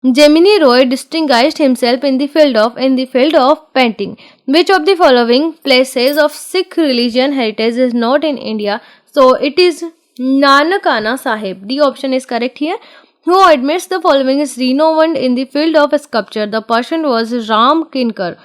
Gemini Roy distinguished himself in the field of painting. Which of the following places of Sikh religion heritage is not in India? So it is Nanakana Sahib. D option is correct here. Who admits the following is renowned in the field of sculpture? The person was Ram Kinkar.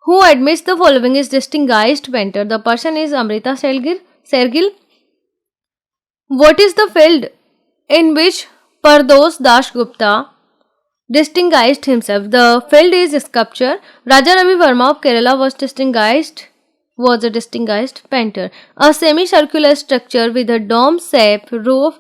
Who admits the following is distinguished painter? The person is Amrita Sergil. What is the field in which Pardos Dasgupta distinguished himself? The field is sculpture. Raja Ravi Verma of Kerala was a distinguished painter. A semicircular structure with a dome-shaped roof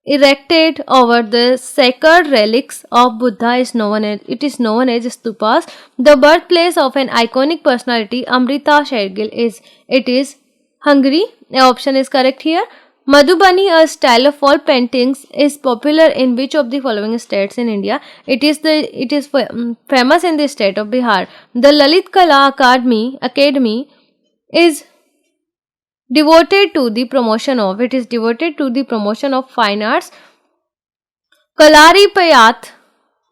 erected over the sacred relics of Buddha is known as stupas. The birthplace of an iconic personality, Amrita Shergill, is Hungary. A option is correct here. Madhubani, a style of wall paintings, is popular in which of the following states in India? It is famous in the state of Bihar. The Lalit Kala Academy is devoted to the promotion of fine arts. Kalari Payat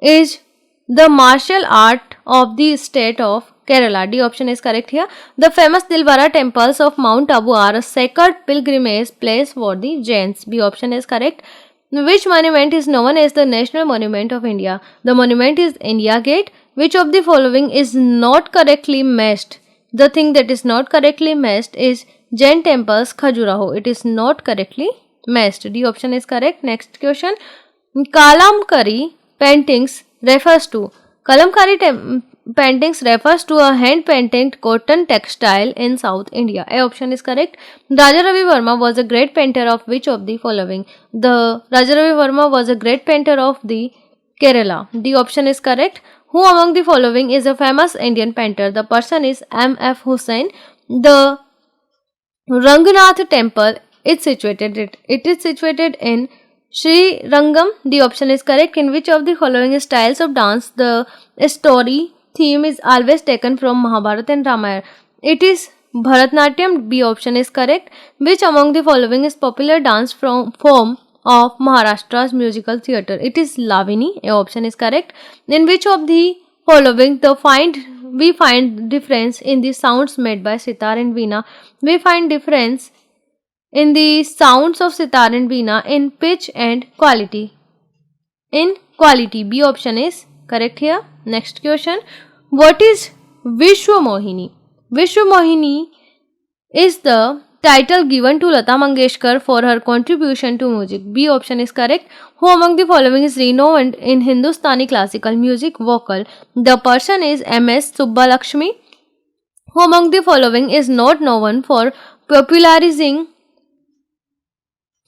is the martial art of the state of Kerala. D option is correct here. The famous Dilwara temples of Mount Abu are a sacred pilgrimage place for the Jains. B option is correct. Which monument is known as the National Monument of India? The monument is India Gate. Which of the following is not correctly matched? The thing that is not correctly matched is Jain temples Khajuraho. It is not correctly matched. D option is correct. Next question. Kalamkari paintings refers to paintings refers to a hand painted cotton textile in South India. A option is correct. Raja Ravi Verma was a great painter of which of the following? The Raja Ravi Verma was a great painter of the Kerala. The option is correct. Who among the following is a famous Indian painter? The person is M.F. Hussain. The Ranganath temple is situated. It is situated in Sri Rangam. The option is correct. In which of the following styles of dance the story theme is always taken from Mahabharata and Ramayana? It is Bharatnatyam. B option is correct. Which among the following is popular dance form of Maharashtra's musical theatre? It is Lavini. A option is correct. In which of the following we find difference in the sounds made by sitar and veena? We find difference in the sounds of sitar and veena in pitch and quality. B option is correct here. Next question. What is Vishwa Mohini? Vishwa Mohini is the title given to Lata Mangeshkar for her contribution to music. B option is correct. Who among the following is renowned in Hindustani classical music vocal? The person is M.S. Subbalakshmi. Who among the following is not known for popularizing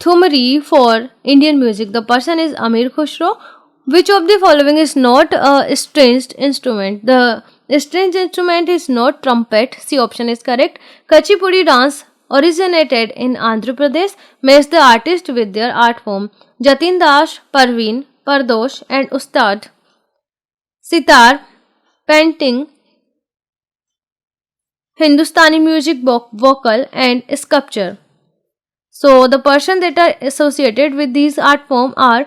Thumri for Indian music? The person is Amir Khusro. Which of the following is not a stringed instrument? The stringed instrument is not trumpet. C option is correct. Kachipudi dance originated in Andhra Pradesh. Match the artist with their art form. Jatin Das, Parveen, Pardosh and Ustad Sitar painting, Hindustani music vocal and sculpture. So the person that are associated with these art form are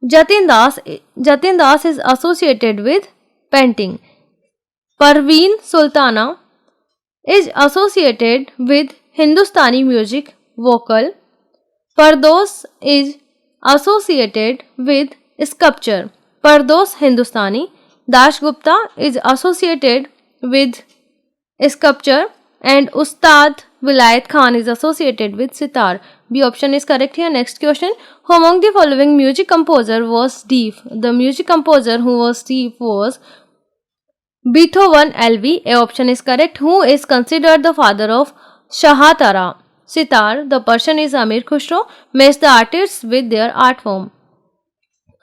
Jatin Das. Jatin Das is associated with painting. Parveen Sultana is associated with Hindustani music vocal. Pardos is associated with sculpture. Pardos Hindustani. Das Gupta is associated with sculpture and Ustad Vilayat Khan is associated with sitar. B option is correct here. Next question. Who among the following music composer was deaf? The music composer who was deaf was Beethoven LV. A option is correct. Who is considered the father of Shahatara sitar? The person is Amir Khusro. Match the artists with their art form.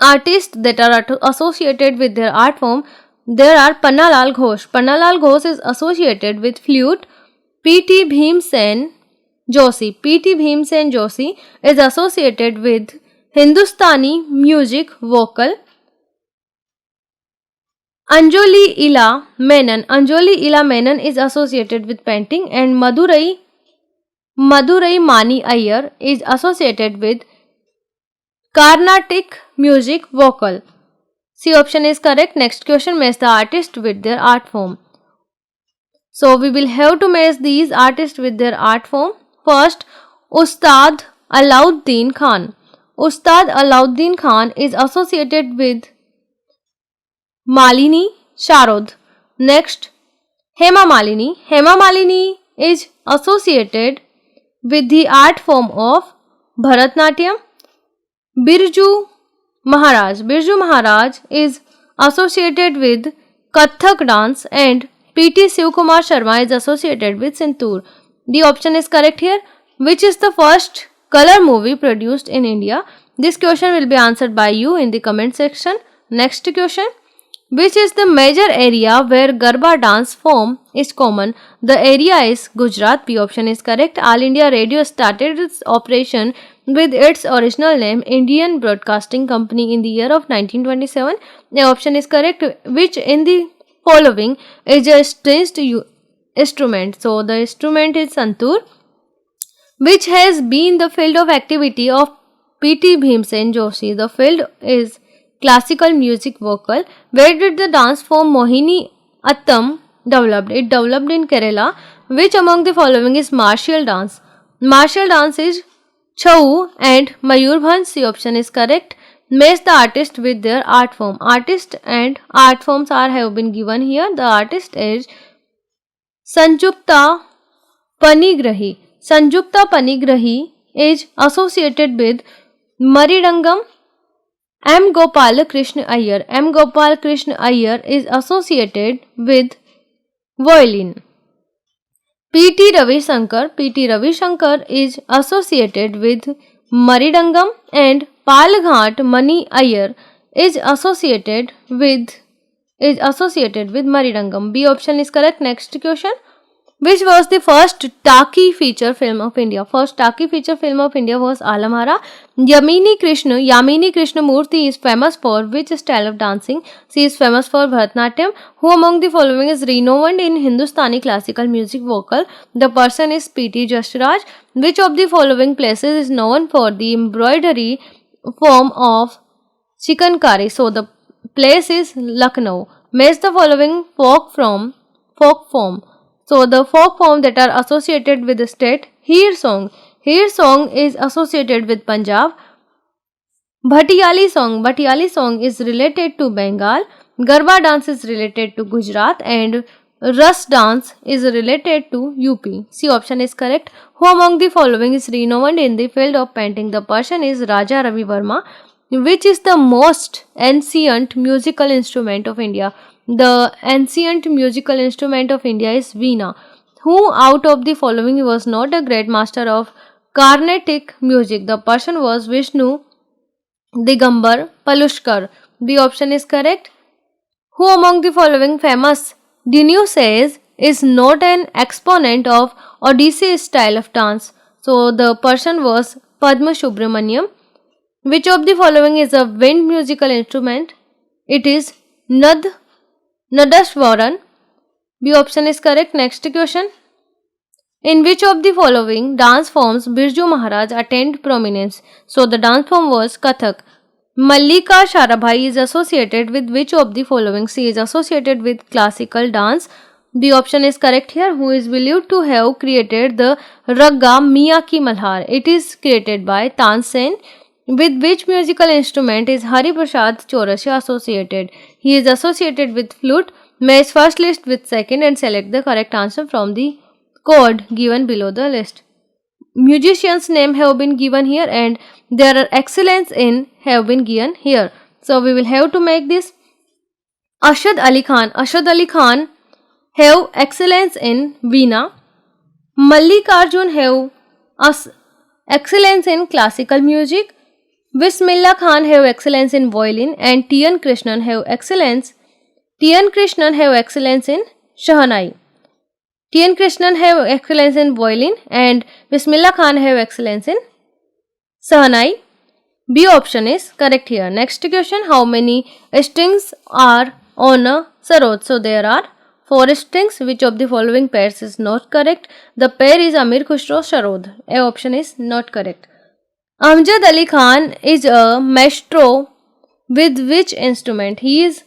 Artists that are associated with their art form, there are Pannalal Ghosh. Pannalal Ghosh is associated with flute. P.T. Bhimsen Joshi. P.T. Bhimsen Joshi is associated with Hindustani music vocal. Anjoli Ila Menon. Anjoli Ila Menon is associated with painting and Madurai Mani Iyer is associated with Carnatic music vocal. C option is correct. Next question, match the artist with their art form. So we will have to match these artists with their art form. First, Ustad Alauddin Khan. Ustad Alauddin Khan is associated with Malini Sharod. Next, Hema Malini. Hema Malini is associated with the art form of Bharatnatyam. Birju Maharaj. Birju Maharaj is associated with Kathak dance, and P.T. Shivkumar Sharma is associated with Sintoor. The option is correct here. Which is the first color movie produced in India? This question will be answered by you in the comment section. Next question. Which is the major area where Garba dance form is common? The area is Gujarat. B option is correct. All India Radio started its operation with its original name Indian Broadcasting Company in the year of 1927. The option is correct. Which in the following is a stringed instrument? So the instrument is santoor. Which has been the field of activity of P.T. Bhimsen Joshi? The field is classical music vocal. Where did the dance form Mohini Attam developed? It developed in Kerala. Which among the following is martial dance? Martial dance is Chau and Mayurbhanj. C option is correct. Match the artist with their art form. Artist and art forms have been given here. The artist is Sanjukta Panigrahi. Sanjukta Panigrahi is associated with Maridangam. M. Gopal Krishna Iyer. M. Gopal Krishna Iyer is associated with violin. P.T. Ravi Shankar. P.T. Ravi Shankar is associated with Maridangam, and Palghat Mani Iyer is associated with Maridangam. B option is correct. Next question. Which was the first Taki feature film of India? First Taki feature film of India was Alamara. Yamini Krishnamurthy is famous for which style of dancing? She is famous for Bharatnatyam. Who among the following is renowned in Hindustani classical music vocal? The person is P.T. Jashraj. Which of the following places is known for the embroidery form of chikankari? So the place is Lucknow. Match the following folk form. So the folk form that are associated with the state: Heer song. Heer song is associated with Punjab. Bhatiyali song is related to Bengal. Garba dance is related to Gujarat, and Ras dance is related to UP. C option is correct. Who among the following is renowned in the field of painting? The person is Raja Ravi Verma. Which is the most ancient musical instrument of India? The ancient musical instrument of India is Veena. Who out of the following was not a great master of Carnatic music? The person was Vishnu Digambar Palushkar. The option is correct. Who among the following famous Dionysius is not an exponent of Odissi style of dance? So the person was Padma Subramaniam. Which of the following is a wind musical instrument? It is Nadashwaran. B option is correct. Next question. In which of the following dance forms Birju Maharaj attained prominence? So the dance form was Kathak. Mallika Sarabhai is associated with which of the following? She is associated with classical dance. The option is correct here. Who is believed to have created the Ragga Miyaki Malhar? It is created by Tansen. With which musical instrument is Hari Prasad Chaurasia associated? He is associated with flute. Match first list with second and select the correct answer from the code given below the list. Musicians' name have been given here, and there are excellence in have been given here. So we will have to make this. Ashad Ali Khan. Ashad Ali Khan have excellence in Veena. Mallikarjun have excellence in classical music. Bismillah Khan have excellence in violin, and T.N. Krishnan have excellence in Shahanai. T.N. Krishnan have excellence in violin, and Bismillah Khan have excellence in Shahanai. B option is correct here. Next question. How many strings are on a sarod? So there are 4 strings. Which of the following pairs is not correct? The pair is Amir Khusro Sarod. A option is not correct. Amjad Ali Khan is a maestro With which instrument? He is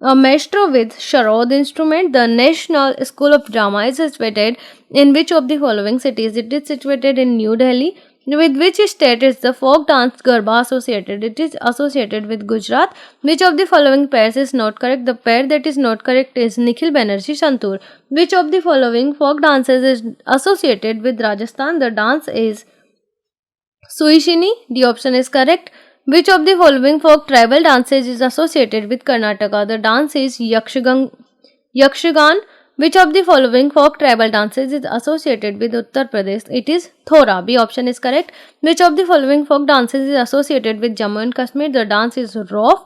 a maestro with Sharod instrument. The National School of Drama is situated in which of the following cities? It is situated in New Delhi. With which state is the folk dance Garba associated? It is associated with Gujarat. Which of the following pairs is not correct? The pair that is not correct is Nikhil Banerjee Santur. Which of the following folk dances is associated with Rajasthan? The dance is Suishini. The option is correct. Which of the following folk tribal dances is associated with Karnataka? The dance is Yakshagan. Which of the following folk tribal dances is associated with Uttar Pradesh? It is Thora. B option is correct. Which of the following folk dances is associated with Jammu and Kashmir? The dance is Rof.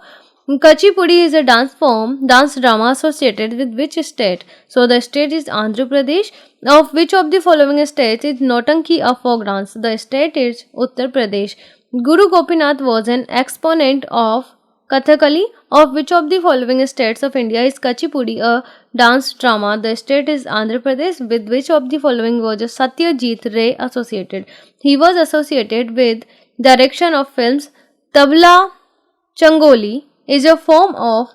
Kachipudi is a dance form, dance drama associated with which state? So the state is Andhra Pradesh. Of which of the following states is Notanki a folk dance? The state is Uttar Pradesh. Guru Gopinath was an exponent of Kathakali. Of which of the following states of India is Kachipudi a dance drama? The state is Andhra Pradesh. With which of the following was Satyajit Ray associated? He was associated with direction of films. Tabla Changoli is a form of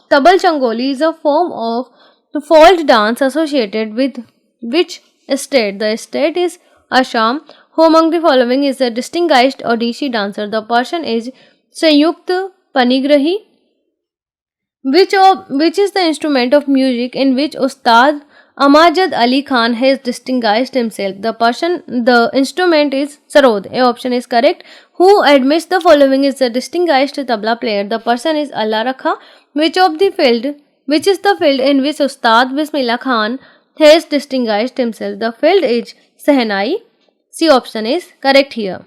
folk dance associated with which state? The state is Assam. Who among the following is a distinguished Odissi dancer? The person is Sanyukt Panigrahi. Which is the instrument of music in which Ustad Amajad Ali Khan has distinguished himself? The instrument is sarod. A option is correct. Who admits the following is a distinguished tabla player? The person is Allah Rakha. Which is the field in which Ustad Bismillah Khan has distinguished himself? The field is Sehnai. C option is correct here.